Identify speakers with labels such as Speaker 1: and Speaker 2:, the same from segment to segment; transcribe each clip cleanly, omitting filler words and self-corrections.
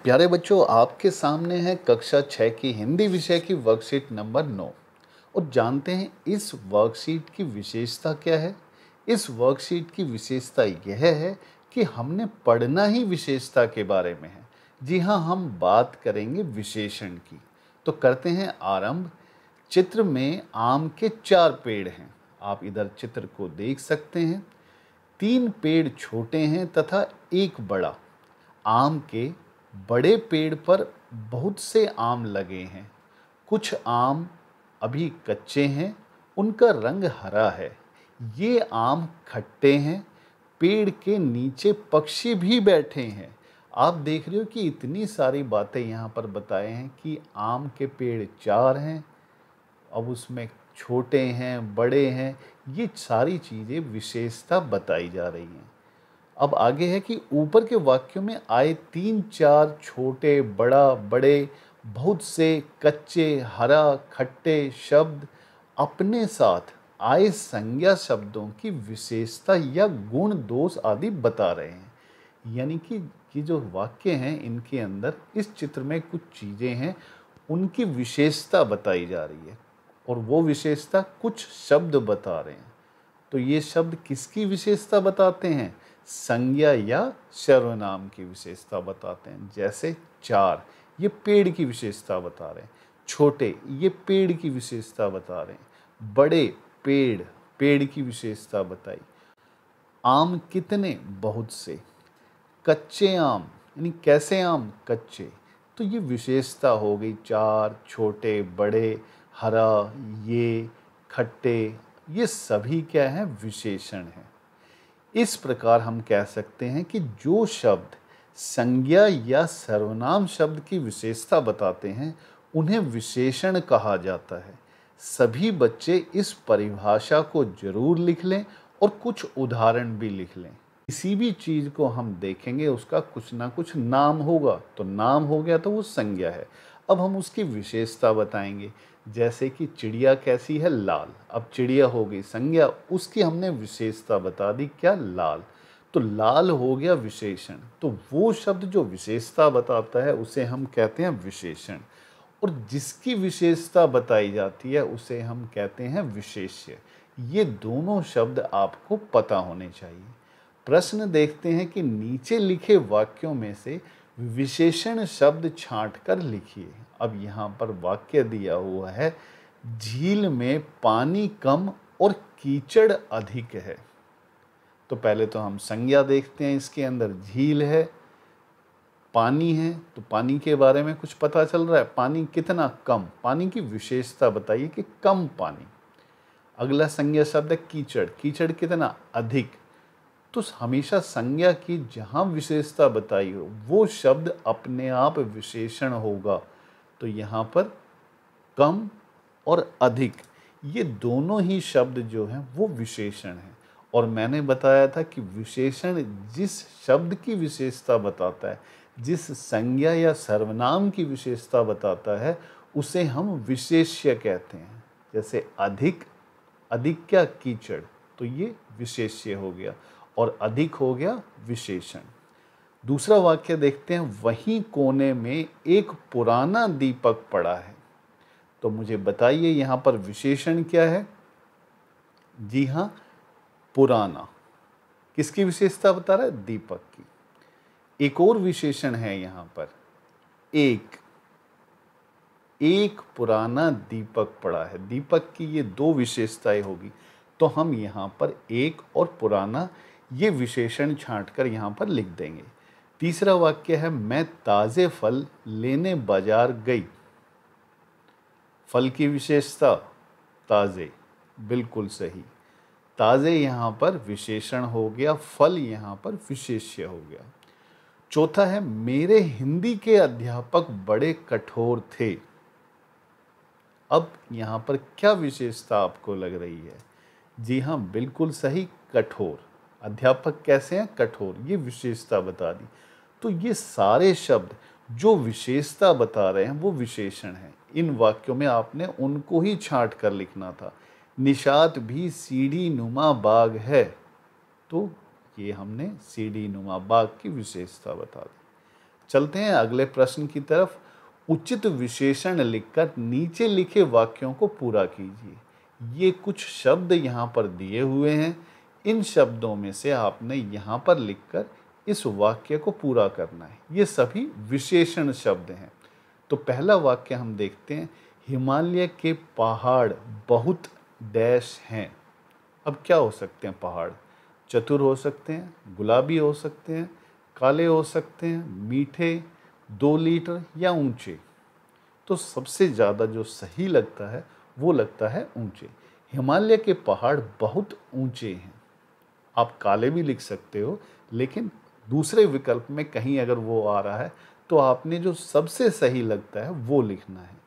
Speaker 1: प्यारे बच्चों, आपके सामने है कक्षा 6 की हिंदी विषय की वर्कशीट नंबर 9। और जानते हैं इस वर्कशीट की विशेषता क्या है। इस वर्कशीट की विशेषता यह है कि हमने पढ़ना ही विशेषता के बारे में है। जी हाँ, हम बात करेंगे विशेषण की। तो करते हैं आरंभ। चित्र में आम के 4 पेड़ हैं। आप इधर चित्र को देख सकते हैं। 3 पेड़ छोटे हैं तथा एक बड़ा। आम के बड़े पेड़ पर बहुत से आम लगे हैं। कुछ आम अभी कच्चे हैं, उनका रंग हरा है। ये आम खट्टे हैं। पेड़ के नीचे पक्षी भी बैठे हैं। आप देख रहे हो कि इतनी सारी बातें यहाँ पर बताए हैं कि आम के पेड़ 4 हैं, अब उसमें छोटे हैं, बड़े हैं, ये सारी चीज़ें विशेषता बताई जा रही हैं। अब आगे है कि ऊपर के वाक्यों में आए 3-4 छोटे, बड़ा, बड़े, बहुत से, कच्चे, हरा, खट्टे शब्द अपने साथ आए संज्ञा शब्दों की विशेषता या गुण दोष आदि बता रहे हैं। यानी कि ये जो वाक्य हैं इनके अंदर इस चित्र में कुछ चीज़ें हैं, उनकी विशेषता बताई जा रही है और वो विशेषता कुछ शब्द बता रहे हैं। तो ये शब्द किसकी विशेषता बताते हैं? संज्ञा या सर्वनाम की विशेषता बताते हैं। जैसे 4, ये पेड़ की विशेषता बता रहे हैं। छोटे, ये पेड़ की विशेषता बता रहे हैं। बड़े, पेड़, पेड़ की विशेषता बताई। आम कितने? बहुत से। कच्चे आम, यानी कैसे आम? कच्चे। तो ये विशेषता हो गई 4, छोटे, बड़े, हरा, ये, खट्टे, ये सभी क्या हैं? विशेषण हैं। इस प्रकार हम कह सकते हैं कि जो शब्द संज्ञा या सर्वनाम शब्द की विशेषता बताते हैं उन्हें विशेषण कहा जाता है। सभी बच्चे इस परिभाषा को जरूर लिख लें और कुछ उदाहरण भी लिख लें। किसी भी चीज़ को हम देखेंगे उसका कुछ ना कुछ नाम होगा, तो नाम हो गया तो वो संज्ञा है। अब हम उसकी विशेषता बताएंगे। जैसे कि चिड़िया कैसी है? लाल। अब चिड़िया हो गई संज्ञा, उसकी हमने विशेषता बता दी क्या? लाल। तो लाल हो गया विशेषण। तो वो शब्द जो विशेषता बताता है उसे हम कहते हैं विशेषण, और जिसकी विशेषता बताई जाती है उसे हम कहते हैं विशेष्य। ये दोनों शब्द आपको पता होने चाहिए। प्रश्न देखते हैं कि नीचे लिखे वाक्यों में से विशेषण शब्द छांट कर लिखिए। अब यहाँ पर वाक्य दिया हुआ है, झील में पानी कम और कीचड़ अधिक है। तो पहले तो हम संज्ञा देखते हैं। इसके अंदर झील है, पानी है, तो पानी के बारे में कुछ पता चल रहा है। पानी कितना? कम। पानी की विशेषता बताइए कि कम पानी। अगला संज्ञा शब्द है कीचड़। कीचड़ कितना? अधिक। तो हमेशा संज्ञा की जहाँ विशेषता बताई हो वो शब्द अपने आप विशेषण होगा। तो यहाँ पर कम और अधिक, ये दोनों ही शब्द जो हैं वो विशेषण हैं। और मैंने बताया था कि विशेषण जिस शब्द की विशेषता बताता है, जिस संज्ञा या सर्वनाम की विशेषता बताता है, उसे हम विशेष्य कहते हैं। जैसे अधिक, अधिक क्या? कीचड़। तो ये विशेष्य हो गया और अधिक हो गया विशेषण। दूसरा वाक्य देखते हैं, वहीं कोने में एक पुराना दीपक पड़ा है। तो मुझे बताइए यहाँ पर विशेषण क्या है? जी हाँ, पुराना। किसकी विशेषता बता रहा है? दीपक की। एक और विशेषण है यहाँ पर, एक। एक पुराना दीपक पड़ा है। दीपक की ये दो विशेषताएं होगी, तो हम यहाँ पर एक और पुराना ये विशेषण छांटकर यहाँ पर लिख देंगे। तीसरा वाक्य है, मैं ताज़े फल लेने बाजार गई। फल की विशेषता ताज़े, बिल्कुल सही। ताज़े यहाँ पर विशेषण हो गया, फल यहाँ पर विशेष्य हो गया। चौथा है, मेरे हिंदी के अध्यापक बड़े कठोर थे। अब यहाँ पर क्या विशेषता आपको लग रही है? जी हाँ, बिल्कुल सही, कठोर। अध्यापक कैसे हैं? कठोर। ये विशेषता बता दी। तो ये सारे शब्द जो विशेषता बता रहे हैं वो विशेषण हैं। इन वाक्यों में आपने उनको ही छांट कर लिखना था। निशात भी सीढ़ी नुमा बाग है, तो ये हमने सीढ़ी नुमा बाग की विशेषता बता दी। चलते हैं अगले प्रश्न की तरफ। उचित विशेषण लिखकर नीचे लिखे वाक्यों को पूरा कीजिए। ये कुछ शब्द यहाँ पर दिए हुए हैं। इन शब्दों में से आपने यहाँ पर लिखकर इस वाक्य को पूरा करना है। ये सभी विशेषण शब्द हैं। तो पहला वाक्य हम देखते हैं, हिमालय के पहाड़ बहुत डैश हैं। अब क्या हो सकते हैं पहाड़? चतुर हो सकते हैं, गुलाबी हो सकते हैं, काले हो सकते हैं, मीठे, 2 लीटर या ऊंचे। तो सबसे ज़्यादा जो सही लगता है वो लगता है ऊंचे। हिमालय के पहाड़ बहुत ऊंचे हैं। आप काले भी लिख सकते हो, लेकिन दूसरे विकल्प में कहीं अगर वो आ रहा है तो आपने जो सबसे सही लगता है वो लिखना है।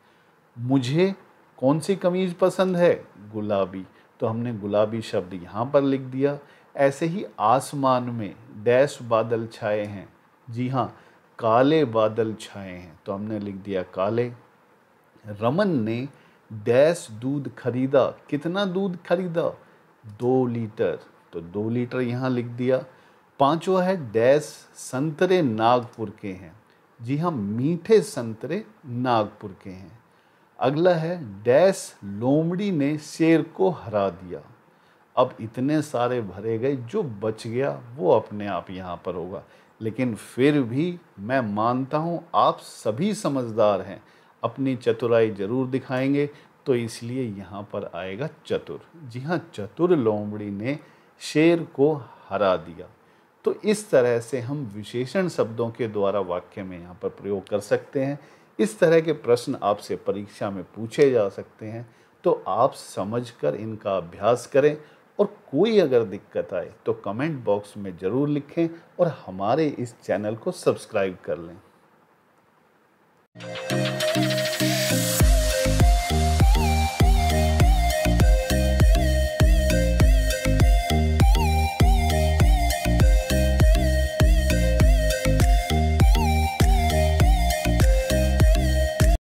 Speaker 1: मुझे कौन सी कमीज पसंद है? गुलाबी। तो हमने गुलाबी शब्द यहाँ पर लिख दिया। ऐसे ही आसमान में डैश बादल छाए हैं। जी हाँ, काले बादल छाए हैं, तो हमने लिख दिया काले। रमन ने डैश दूध खरीदा। कितना दूध खरीदा? 2 लीटर। तो 2 लीटर यहाँ लिख दिया। पांचवा है डैश संतरे नागपुर के हैं। जी हाँ, मीठे संतरे नागपुर के हैं। अगला है डैश लोमड़ी ने शेर को हरा दिया। अब इतने सारे भरे गए, जो बच गया वो अपने आप यहाँ पर होगा। लेकिन फिर भी मैं मानता हूँ आप सभी समझदार हैं, अपनी चतुराई जरूर दिखाएंगे, तो इसलिए यहाँ पर आएगा चतुर। जी हाँ, चतुर लोमड़ी ने शेर को हरा दिया। तो इस तरह से हम विशेषण शब्दों के द्वारा वाक्य में यहाँ पर प्रयोग कर सकते हैं। इस तरह के प्रश्न आपसे परीक्षा में पूछे जा सकते हैं, तो आप समझकर इनका अभ्यास करें। और कोई अगर दिक्कत आए तो कमेंट बॉक्स में ज़रूर लिखें और हमारे इस चैनल को सब्सक्राइब कर लें।